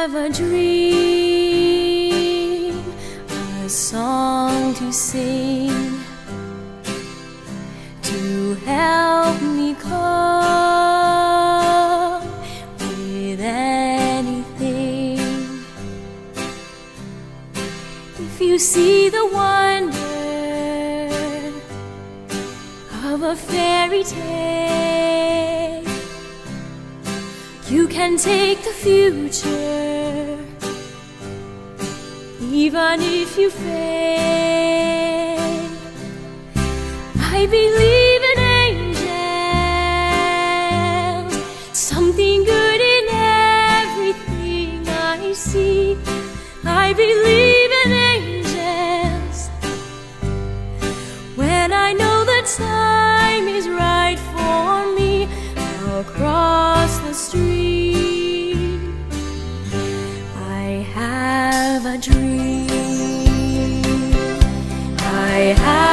have a dream, a song to sing, to help me cope with anything. If you see the wonder of a fairy tale, you can take the future, even if you fail. I believe in angels, something good in everything I see. I believe in angels when I know the time is right for me. I'll cross the street. I have a dream. I have